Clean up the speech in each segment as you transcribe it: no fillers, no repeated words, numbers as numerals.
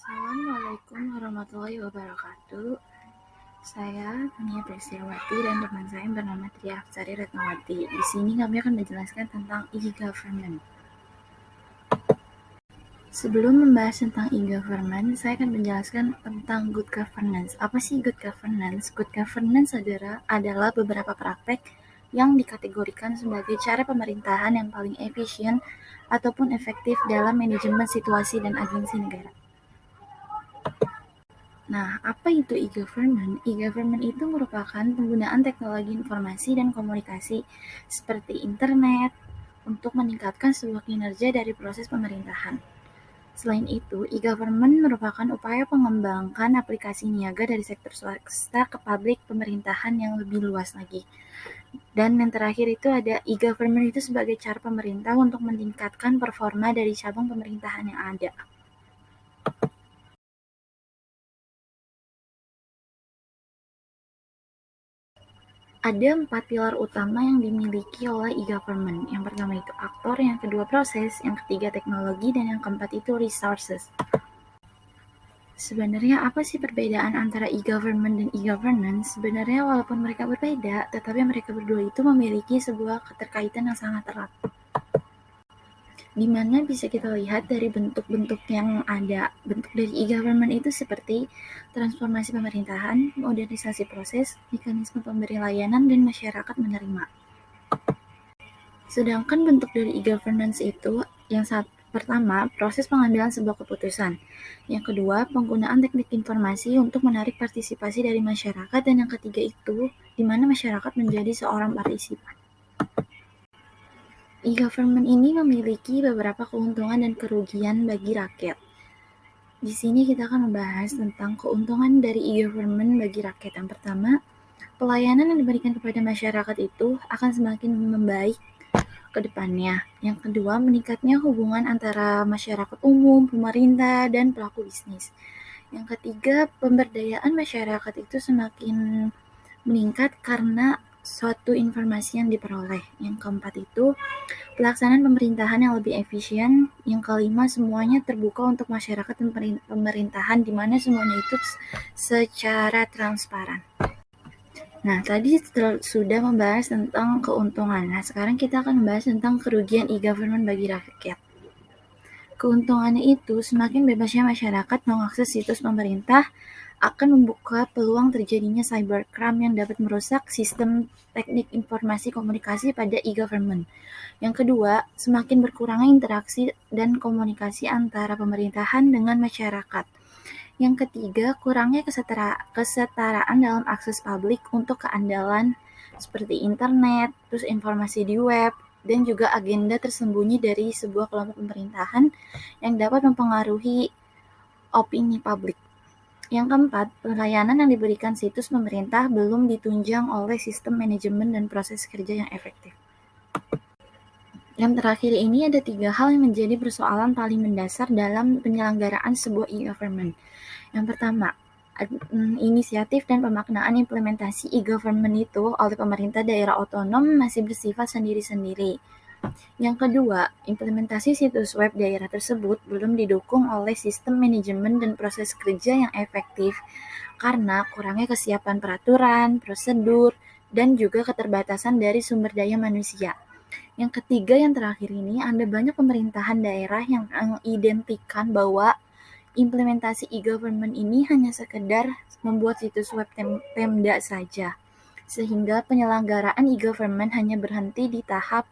Assalamualaikum warahmatullahi wabarakatuh. Saya Tania Prestiawati dan teman saya bernama Tria Afsari Retnawati. Di sini kami akan menjelaskan tentang e-government. Sebelum membahas tentang e-government, saya akan menjelaskan tentang good governance. Apa sih good governance? Good governance adalah beberapa praktek yang dikategorikan sebagai cara pemerintahan yang paling efisien ataupun efektif dalam manajemen situasi dan agensi negara. Nah, apa itu e-government? E-government itu merupakan penggunaan teknologi informasi dan komunikasi seperti internet untuk meningkatkan sebuah kinerja dari proses pemerintahan. Selain itu, e-government merupakan upaya pengembangan aplikasi niaga dari sektor swasta ke publik pemerintahan yang lebih luas lagi. Dan yang terakhir itu ada e-government itu sebagai cara pemerintah untuk meningkatkan performa dari cabang pemerintahan yang ada. Ada 4 pilar utama yang dimiliki oleh e-government. Yang pertama itu aktor, yang kedua proses, yang ketiga teknologi, dan yang keempat itu resources. Sebenarnya apa sih perbedaan antara e-government dan e-governance? Sebenarnya walaupun mereka berbeda, tetapi mereka berdua itu memiliki sebuah keterkaitan yang sangat erat. Di mana bisa kita lihat dari bentuk-bentuk yang ada. Bentuk dari e-government itu seperti transformasi pemerintahan, modernisasi proses, mekanisme pemberi layanan, dan masyarakat menerima. Sedangkan bentuk dari e-governance itu yang pertama, proses pengambilan sebuah keputusan. Yang kedua, penggunaan teknik informasi untuk menarik partisipasi dari masyarakat. Dan yang ketiga itu, di mana masyarakat menjadi seorang partisipan. E-government ini memiliki beberapa keuntungan dan kerugian bagi rakyat. Di sini kita akan membahas tentang keuntungan dari e-government bagi rakyat. Yang pertama, pelayanan yang diberikan kepada masyarakat itu akan semakin membaik ke depannya. Yang kedua, meningkatnya hubungan antara masyarakat umum, pemerintah, dan pelaku bisnis. Yang ketiga, pemberdayaan masyarakat itu semakin meningkat karena suatu informasi yang diperoleh. Yang keempat itu, pelaksanaan pemerintahan yang lebih efisien. Yang kelima, semuanya terbuka untuk masyarakat dan pemerintahan, di mana semuanya itu secara transparan. Nah, tadi sudah membahas tentang keuntungan. Nah, sekarang kita akan membahas tentang kerugian e-government bagi rakyat. Keuntungannya itu, semakin bebasnya masyarakat mengakses situs pemerintah akan membuka peluang terjadinya cybercrime yang dapat merusak sistem teknik informasi komunikasi pada e-government. Yang kedua, semakin berkurangnya interaksi dan komunikasi antara pemerintahan dengan masyarakat. Yang ketiga, kurangnya kesetaraan dalam akses publik untuk keandalan seperti internet, terus informasi di web, dan juga agenda tersembunyi dari sebuah kelompok pemerintahan yang dapat mempengaruhi opini publik. Yang keempat, pelayanan yang diberikan situs pemerintah belum ditunjang oleh sistem manajemen dan proses kerja yang efektif. Yang terakhir ini ada 3 hal yang menjadi persoalan paling mendasar dalam penyelenggaraan sebuah e-government. Yang pertama, inisiatif dan pemaknaan implementasi e-government itu oleh pemerintah daerah otonom masih bersifat sendiri-sendiri. Yang kedua, implementasi situs web daerah tersebut belum didukung oleh sistem manajemen dan proses kerja yang efektif karena kurangnya kesiapan peraturan, prosedur, dan juga keterbatasan dari sumber daya manusia. Yang ketiga, yang terakhir ini, ada banyak pemerintahan daerah yang mengidentikan bahwa implementasi e-government ini hanya sekedar membuat situs web Pemda saja, sehingga penyelenggaraan e-government hanya berhenti di tahap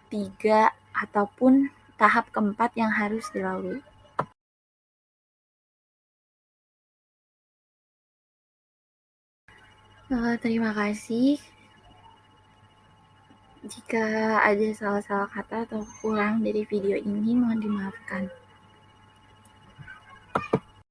3 ataupun tahap keempat yang harus dilalui. Terima kasih. Jika ada salah-salah kata atau kurang dari video ini, mohon dimaafkan.